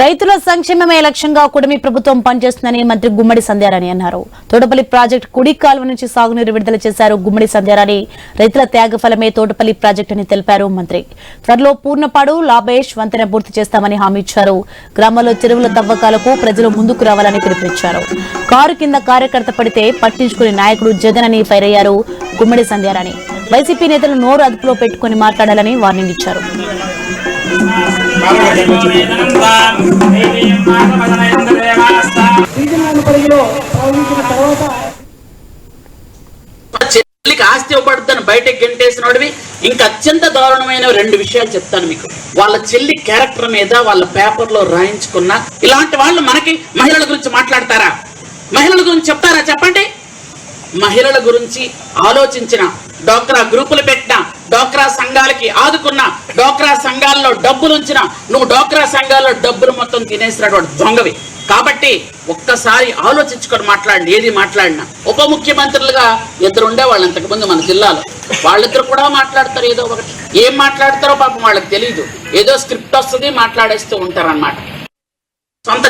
రైతుల సంక్షేమమే లక్ష్యంగా కూటమి ప్రభుత్వం పనిచేస్తుందని మంత్రి గుమ్మడి సంధ్యారాణి అన్నారు. తోటపల్లి ప్రాజెక్టు కుడి కాలువ నుంచి సాగునీరు విడుదల చేశారు గుమ్మడి సంధ్యారాణి. రైతుల త్యాగ ఫలమే తోటపల్లి ప్రాజెక్టు అని తెలిపారు మంత్రి. త్వరలో పూర్ణపాడు లాభేష్ వంతెన పూర్తి చేస్తామని హామీ ఇచ్చారు. గ్రామాల్లో చెరువుల తవ్వకాలకు ప్రజలు ముందుకు రావాలని పిలుపునిచ్చారు. కారు కింద కార్యకర్త పడితే పట్టించుకునే నాయకుడు జగన్ అని ఫైర్ అయ్యారు గుమ్మడి సంధ్యారాణి. వైసీపీ నేతలు నోరు అదుపులో పెట్టుకుని మాట్లాడాలని వార్నింగ్ ఇచ్చారు. చెల్లికి ఆస్తి ఇవ్వబడుతుందని బయటకు గెంటేసినోడివి. ఇంకా అత్యంత దారుణమైన రెండు విషయాలు చెప్తాను మీకు. వాళ్ళ చెల్లి క్యారెక్టర్ మీద వాళ్ళ పేపర్లో రాయించుకున్న ఇలాంటి వాళ్ళు మనకి మహిళల గురించి మాట్లాడతారా? మహిళల గురించి చెప్తారా? చెప్పండి. మహిళల గురించి ఆలోచించిన, డోక్రా గ్రూపులు పెట్టిన, డోక్రా సంఘాలకి ఆదుకున్న, డోక్రా సంఘాల్లో డబ్బులు ఉంచిన, నువ్వు డోక్రా సంఘాల్లో డబ్బులు మొత్తం తినేసినటువంటి దొంగవి. కాబట్టి ఒక్కసారి ఆలోచించుకొని మాట్లాడండి. ఏది మాట్లాడినా ఉప ముఖ్యమంత్రులుగా ఇద్దరు ఉండేవాళ్ళు అంతకుముందు మన జిల్లాలో. వాళ్ళిద్దరు కూడా మాట్లాడతారు ఏదో ఒకటి. ఏం మాట్లాడతారో పాపం వాళ్ళకి తెలియదు. ఏదో స్క్రిప్ట్ వస్తుంది, మాట్లాడేస్తూ ఉంటారు అన్నమాట. సొంత